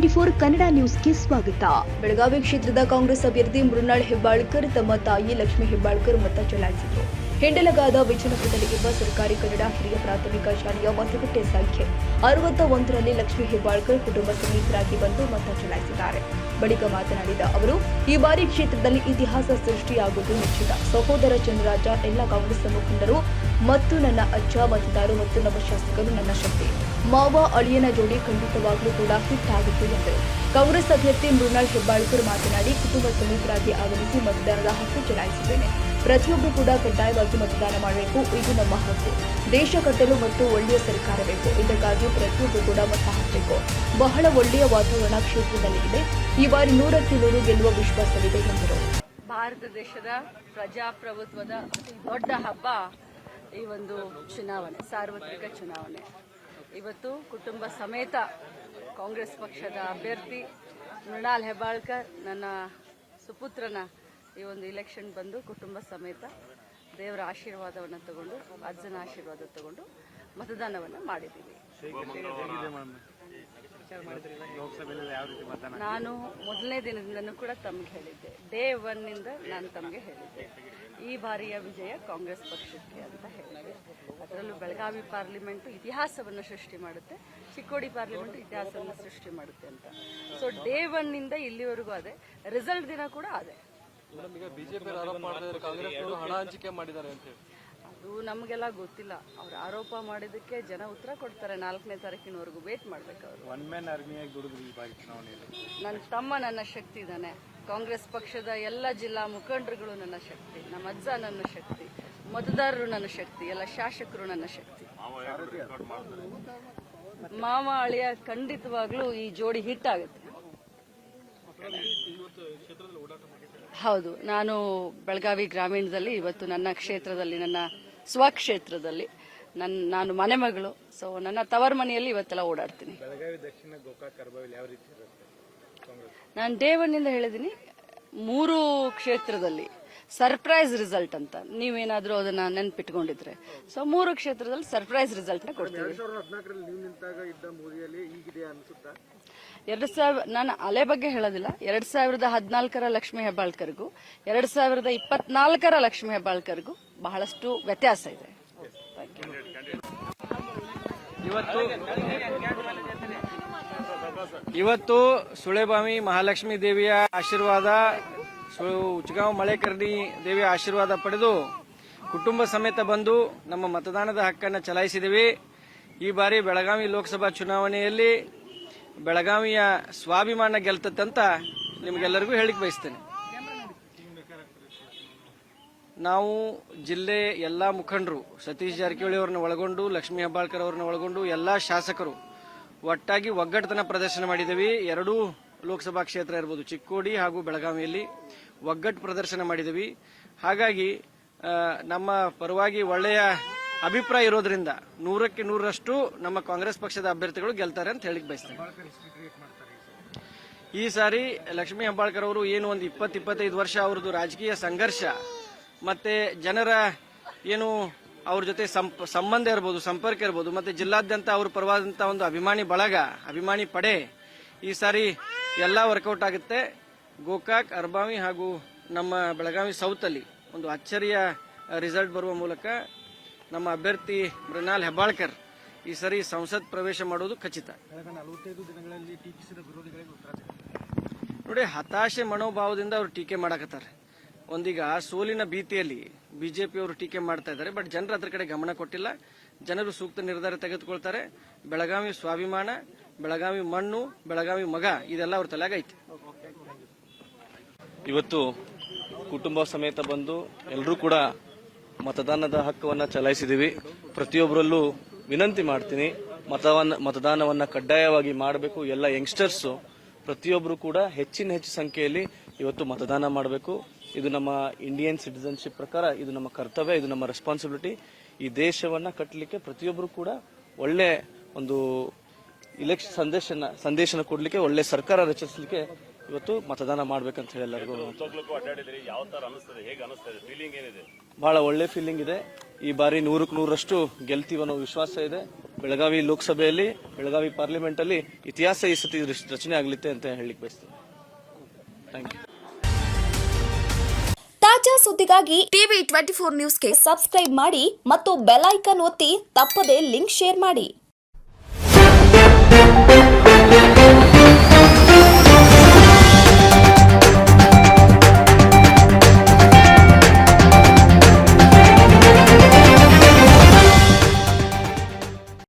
N24 Kannada ನ್ಯೂಸ್ಗೆ ಸ್ವಾಗತ. ಬೆಳಗಾವಿ ಕ್ಷೇತ್ರದ ಕಾಂಗ್ರೆಸ್ ಅಭ್ಯರ್ಥಿ ಮೃಣಾಲ್ ಹೆಬ್ಬಾಳ್ಕರ್ ತಮ್ಮ ತಾಯಿ ಲಕ್ಷ್ಮಿ ಹೆಬ್ಬಾಳ್ಕರ್ ಮತ ಚಲಾಯಿಸಿದರು. ಹೆಂಡಲಗಾದ ವಿಜಯನಗರದಲ್ಲಿ ಇರುವ ಸರ್ಕಾರಿ ಕನ್ನಡ ಹಿರಿಯ ಪ್ರಾಥಮಿಕ ಶಾಲೆಯ ಮತಗಟ್ಟೆ ಸಂಖ್ಯೆ 61ರಲ್ಲಿ ಲಕ್ಷ್ಮಿ ಹೆಬ್ಬಾಳ್ಕರ್ ಕುಟುಂಬ ಸಮೇತರಾಗಿ ಬಂದು ಮತ ಚಲಾಯಿಸಿದ್ದಾರೆ. ಬಳಿಕ ಮಾತನಾಡಿದ ಅವರು, ಈ ಬಾರಿ ಕ್ಷೇತ್ರದಲ್ಲಿ ಇತಿಹಾಸ ಸೃಷ್ಟಿಯಾಗುವುದು ನಿಶ್ಚಿತ. ಸಹೋದರ ಚಂದ್ರರಾಜ, ಎಲ್ಲ ಕಾಂಗ್ರೆಸ್ ಮುಖಂಡರು ಮತ್ತು ನನ್ನ ಅಜ್ಜ ಮತದಾರರು ಮತ್ತು ನಮ್ಮ ಶಾಸಕರು ನನ್ನ ಶಕ್ತಿ. ಮಾವ ಅಳಿಯನ ಜೋಡಿ ಖಂಡಿತವಾಗ್ಲೂ ಕೂಡ ಹಿಟ್ ಆಗಿತ್ತು ಎಂದರು. ಕಾಂಗ್ರೆಸ್ ಅಭ್ಯರ್ಥಿ ಮೃಣಾಲ್ ಹೆಬ್ಬಾಳ್ಕರ್ ಮಾತನಾಡಿ, ಕುಟುಂಬ ಸಮೇತರಾಗಿ ಆಗಮಿಸಿ ಮತದಾನದ ಹಕ್ಕು ಚಲಾಯಿಸಿದ್ದೇನೆ. ಪ್ರತಿಯೊಬ್ಬರು ಕೂಡ ಕಡ್ಡಾಯವಾಗಿ ಮತದಾನ ಮಾಡಬೇಕು. ಇದು ನಮ್ಮ ಹಕ್ಕು. ದೇಶ ಕಟ್ಟಲು ಮತ್ತು ಒಳ್ಳೆಯ ಸರ್ಕಾರ ಬೇಕು. ಇದಕ್ಕಾಗಿ ಪ್ರತಿಯೊಬ್ಬರು ಕೂಡ ಮತ ಹಾಕಬೇಕು. ಬಹಳ ಒಳ್ಳೆಯ ವಾತಾವರಣ ಕ್ಷೇತ್ರದಲ್ಲಿ ಇದೆ. ಈ ಬಾರಿ 100ಕ್ಕೆ 100 ಗೆಲ್ಲುವ ವಿಶ್ವಾಸವಿದೆ ಎಂದರು. ಭಾರತ ದೇಶದ ಪ್ರಜಾಪ್ರಭುತ್ವದ ದೊಡ್ಡ ಹಬ್ಬ ಈ ಒಂದು ಚುನಾವಣೆ, ಸಾರ್ವತ್ರಿಕ ಚುನಾವಣೆ. ಇವತ್ತು ಕುಟುಂಬ ಸಮೇತ ಕಾಂಗ್ರೆಸ್ ಪಕ್ಷದ ಅಭ್ಯರ್ಥಿ ಮೃಣಾಲ್ ಹೆಬ್ಬಾಳ್ಕರ್ ನನ್ನ ಸುಪುತ್ರನ ಈ ಒಂದು ಇಲೆಕ್ಷನ್ ಬಂದು ಕುಟುಂಬ ಸಮೇತ ದೇವರ ಆಶೀರ್ವಾದವನ್ನು ತಗೊಂಡು, ಅಜ್ಜನ ಆಶೀರ್ವಾದ ತಗೊಂಡು ಮತದಾನವನ್ನು ಮಾಡಿದ್ದೀವಿ. ನಾನು ಮೊದಲನೇ ದಿನದಿಂದನೂ ಕೂಡ ತಮಗೆ ಹೇಳಿದ್ದೆ, ಡೇ 1 ನಾನು ತಮಗೆ ಹೇಳಿದ್ದೆ, ಈ ಬಾರಿಯ ವಿಜಯ ಕಾಂಗ್ರೆಸ್ ಪಕ್ಷಕ್ಕೆ ಅಂತ ಹೇಳಿದೆ. ಅದರಲ್ಲೂ ಬೆಳಗಾವಿ ಪಾರ್ಲಿಮೆಂಟ್ ಇತಿಹಾಸವನ್ನು ಸೃಷ್ಟಿ ಮಾಡುತ್ತೆ, ಚಿಕ್ಕೋಡಿ ಪಾರ್ಲಿಮೆಂಟ್ ಇತಿಹಾಸವನ್ನು ಸೃಷ್ಟಿ ಮಾಡುತ್ತೆ ಅಂತ. ಸೊ ಡೇ 1 ಇಲ್ಲಿವರೆಗೂ ಅದೇ, ರಿಸಲ್ಟ್ ದಿನ ಕೂಡ ಅದೇ. ಬಿಜೆಪಿ ಆರೋಪ ಮಾಡಿದ್ದಾರೆ ಕಾಂಗ್ರೆಸ್ ಹಣ ಹಂಚಿಕೆ ಮಾಡಿದ್ದಾರೆ ಅಂತ ಹೇಳಿ. ಅದು ನಮಗೆಲ್ಲ ಗೊತ್ತಿಲ್ಲ. ಅವ್ರು ಆರೋಪ ಮಾಡಿದ್ದಕ್ಕೆ ಜನ ಉತ್ತರ ಕೊಡ್ತಾರೆ. 4ನೇ ತಾರೀಕಿನವರೆಗೂ ವೇಟ್ ಮಾಡ್ಬೇಕು. ಅವರು ನನ್ನ ತಮ್ಮ ನನ್ನ ಶಕ್ತಿ ಇದ್ದಾನೆ. ಕಾಂಗ್ರೆಸ್ ಪಕ್ಷದ ಎಲ್ಲ ಜಿಲ್ಲಾ ಮುಖಂಡರುಗಳು ನನ್ನ ಶಕ್ತಿ, ನಮ್ಮ ಅಜ್ಜ ನನ್ನ ಶಕ್ತಿ, ಮತದಾರರು ನನ್ನ ಶಕ್ತಿ, ಎಲ್ಲ ಶಾಸಕರು ನನ್ನ ಶಕ್ತಿ. ಮಾವ ಅಳಿಯ ಖಂಡಿತವಾಗ್ಲೂ ಈ ಜೋಡಿ ಹಿಟ್ ಆಗುತ್ತೆ. ಹೌದು, ನಾನು ಬೆಳಗಾವಿ ಗ್ರಾಮೀಣದಲ್ಲಿ ಇವತ್ತು ನನ್ನ ಕ್ಷೇತ್ರದಲ್ಲಿ, ನನ್ನ ಸ್ವಕ್ಷೇತ್ರದಲ್ಲಿ ನಾನು ಮನೆ ಮಗಳು. ಸೊ ನನ್ನ ತವರ ಮನೆಯಲ್ಲಿ ಇವತ್ತೆಲ್ಲ ಓಡಾಡ್ತೀನಿ. ನಾನು ಡೇ 1 ಹೇಳಿದ್ದೀನಿ, 3 ಕ್ಷೇತ್ರದಲ್ಲಿ ಸರ್ಪ್ರೈಸ್ ರಿಸಲ್ಟ್ ಅಂತ. ನೀವೇನಾದ್ರೂ ಅದನ್ನ ನೆನ್ಪಿಟ್ಕೊಂಡಿದ್ರೆ, ಸೊ 3 ಕ್ಷೇತ್ರದಲ್ಲಿ ಸರ್ಪ್ರೈಸ್ ರಿಸಲ್ಟ್ ನ ಕೊಡ್ತೀವಿ. 2000 ನಾನು ಅಲೆ ಬಗ್ಗೆ ಹೇಳೋದಿಲ್ಲ. 2014ರ ಲಕ್ಷ್ಮಿ ಹೆಬ್ಬಾಳ್ಕರ್ಗೂ 2024ರ ಲಕ್ಷ್ಮಿ ಹೆಬ್ಬಾಳ್ಕರ್ಗೂ ಬಹಳಷ್ಟು ವ್ಯತ್ಯಾಸ ಇದೆ. ಇವತ್ತು ಸುಳೆಬಾವಿ ಮಹಾಲಕ್ಷ್ಮಿ ದೇವಿಯ ಆಶೀರ್ವಾದ, ಉಚ್ಗಾಂವ್ ಮಳೆಕರ್ಣಿ ದೇವಿಯ ಆಶೀರ್ವಾದ ಪಡೆದು ಕುಟುಂಬ ಸಮೇತ ಬಂದು ನಮ್ಮ ಮತದಾನದ ಹಕ್ಕನ್ನು ಚಲಾಯಿಸಿದ್ದೇವೆ. ಈ ಬಾರಿ ಬೆಳಗಾವಿ ಲೋಕಸಭಾ ಚುನಾವಣೆಯಲ್ಲಿ ಬೆಳಗಾವಿಯ ಸ್ವಾಭಿಮಾನ ಗೆಲ್ತಂತ ನಿಮಗೆಲ್ಲರಿಗೂ ಹೇಳಿಕ್ ಬಯಸ್ತೇನೆ. ನಾವು ಜಿಲ್ಲೆ ಎಲ್ಲಾ ಮುಖಂಡರು, ಸತೀಶ್ ಜಾರಕಿಹೊಳಿ ಅವರನ್ನ ಒಳಗೊಂಡು, ಲಕ್ಷ್ಮೀ ಹೆಬ್ಬಾಳ್ಕರ್ ಅವರನ್ನ ಒಳಗೊಂಡು ಎಲ್ಲಾ ಶಾಸಕರು ಒಟ್ಟಾಗಿ ಒಗ್ಗಟ್ಟತನ ಪ್ರದರ್ಶನ ಮಾಡಿದ್ದೇವೆ. 2 ಲೋಕಸಭಾ ಕ್ಷೇತ್ರ ಇರಬಹುದು, ಚಿಕ್ಕೋಡಿ ಹಾಗೂ ಬೆಳಗಾವಿಯಲ್ಲಿ ಒಗ್ಗಟ್ಟು ಪ್ರದರ್ಶನ ಮಾಡಿದ್ದೇವೆ. ಹಾಗಾಗಿ ನಮ್ಮ ಪರವಾಗಿ ಒಳ್ಳೆಯ ಅಭಿಪ್ರಾಯ ಇರೋದ್ರಿಂದ 100ಕ್ಕೆ 100ರಷ್ಟು ನಮ್ಮ ಕಾಂಗ್ರೆಸ್ ಪಕ್ಷದ ಅಭ್ಯರ್ಥಿಗಳು ಗೆಲ್ತಾರೆ ಅಂತ ಹೇಳಿಕ್ ಬಯಸ್ತೇನೆ. ಈ ಸಾರಿ ಲಕ್ಷ್ಮೀ ಹೆಬ್ಬಾಳ್ಕರ್ ಅವರು ಏನು ಒಂದು 20-25 ವರ್ಷ ಅವ್ರದ್ದು ರಾಜಕೀಯ ಸಂಘರ್ಷ ಮತ್ತೆ ಜನರ ಏನು ಅವ್ರ ಜೊತೆ ಸಂಬಂಧ ಇರಬಹುದು, ಸಂಪರ್ಕ ಇರಬಹುದು, ಮತ್ತೆ ಜಿಲ್ಲಾದ್ಯಂತ ಅವ್ರ ಪರವಾದಂತ ಒಂದು ಅಭಿಮಾನಿ ಬಳಗ, ಅಭಿಮಾನಿ ಪಡೆ ಈ ಸಾರಿ ಎಲ್ಲಾ ವರ್ಕೌಟ್ ಆಗುತ್ತೆ. ಗೋಕಾಕ್, ಅರ್ಬಾವಿ ಹಾಗೂ ನಮ್ಮ ಬೆಳಗಾವಿ ಸೌತ್ ಅಲ್ಲಿ ಒಂದು ಅಚ್ಚರಿಯ ರಿಸಲ್ಟ್ ಬರುವ ಮೂಲಕ ನಮ್ಮ ಅಭ್ಯರ್ಥಿ ಮೃಣಾಲ್ ಹೆಬ್ಬಾಳ್ಕರ್ ಈ ಸರಿ ಸಂಸತ್ ಪ್ರವೇಶ ಮಾಡೋದು ಖಚಿತ. ನೋಡಿ, ಹತಾಶೆ ಮನೋಭಾವದಿಂದ ಅವರು ಟೀಕೆ ಮಾಡಕತ್ತಾರೆ. ಒಂದೀಗ ಸೋಲಿನ ಭೀತಿಯಲ್ಲಿ ಬಿಜೆಪಿ ಅವರು ಟೀಕೆ ಮಾಡ್ತಾ ಇದ್ದಾರೆ. ಬಟ್ ಜನರು ಅದರ ಕಡೆ ಗಮನ ಕೊಟ್ಟಿಲ್ಲ. ಜನರು ಸೂಕ್ತ ನಿರ್ಧಾರ ತೆಗೆದುಕೊಳ್ತಾರೆ. ಬೆಳಗಾವಿ ಸ್ವಾಭಿಮಾನ, ಬೆಳಗಾವಿ ಮಣ್ಣು, ಬೆಳಗಾವಿ ಮಗ, ಇದೆಲ್ಲ ಅವ್ರ ತಲೆಗೈತೆ. ಇವತ್ತು ಕುಟುಂಬ ಸಮೇತ ಬಂದು ಎಲ್ಲರೂ ಕೂಡ ಮತದಾನದ ಹಕ್ಕನ್ನು ಚಲಾಯಿಸಿದ್ದೀವಿ. ಪ್ರತಿಯೊಬ್ಬರಲ್ಲೂ ವಿನಂತಿ ಮಾಡ್ತೀನಿ, ಮತದಾನವನ್ನ ಕಡ್ಡಾಯವಾಗಿ ಮಾಡಬೇಕು. ಎಲ್ಲ ಯಂಗ್ಸ್ಟರ್ಸ್ ಪ್ರತಿಯೊಬ್ಬರು ಕೂಡ ಹೆಚ್ಚಿನ ಸಂಖ್ಯೆಯಲ್ಲಿ ಇವತ್ತು ಮತದಾನ ಮಾಡಬೇಕು. ಇದು ನಮ್ಮ ಇಂಡಿಯನ್ ಸಿಟಿಸನ್ಶಿಪ್ ಪ್ರಕಾರ ಇದು ನಮ್ಮ ಕರ್ತವ್ಯ, ಇದು ನಮ್ಮ ರೆಸ್ಪಾನ್ಸಿಬಿಲಿಟಿ. ಈ ದೇಶವನ್ನ ಕಟ್ಟಲಿಕ್ಕೆ ಪ್ರತಿಯೊಬ್ಬರು ಕೂಡ ಒಳ್ಳೆ ಒಂದು ಸಂದೇಶನ ಕೊಡ್ಲಿಕ್ಕೆ, ಒಳ್ಳೆ ಸರ್ಕಾರ ರಚಿಸಲಿಕ್ಕೆ ಇವತ್ತು ಮತದಾನ ಮಾಡ್ಬೇಕಂತ ಹೇಳಿ ಎಲ್ಲರಿಗೂ ಬಹಳ ಒಳ್ಳೆ ಫೀಲಿಂಗ್ ಇದೆ. ಈ ಬಾರಿ 100ಕ್ಕೆ 100ರಷ್ಟು ಗೆಲ್ತೀವಿ ಅನ್ನೋ ವಿಶ್ವಾಸ ಇದೆ. ಬೆಳಗಾವಿ ಲೋಕಸಭೆಯಲ್ಲಿ, ಬೆಳಗಾವಿ ಪಾರ್ಲಿಮೆಂಟಲ್ಲಿ ಇತಿಹಾಸ ಈ ಸತಿ ರಚನೆ ಆಗಲಿದೆ ಅಂತ ಹೇಳಲಿಕ್ಕೆ ಬಯಸ್ತೇನೆ. Thank you. ತಾಜಾ ಸುದ್ದಿಗಾಗಿ ಟಿವಿ 24 ನ್ಯೂಸ್ಗೆ ಸಬ್ಸ್ಕ್ರೈಬ್ ಮಾಡಿ ಮತ್ತು ಬೆಲ್ ಐಕಾನ್ ಒತ್ತಿ ತಪ್ಪದೇ ಲಿಂಕ್ ಶೇರ್ ಮಾಡಿ.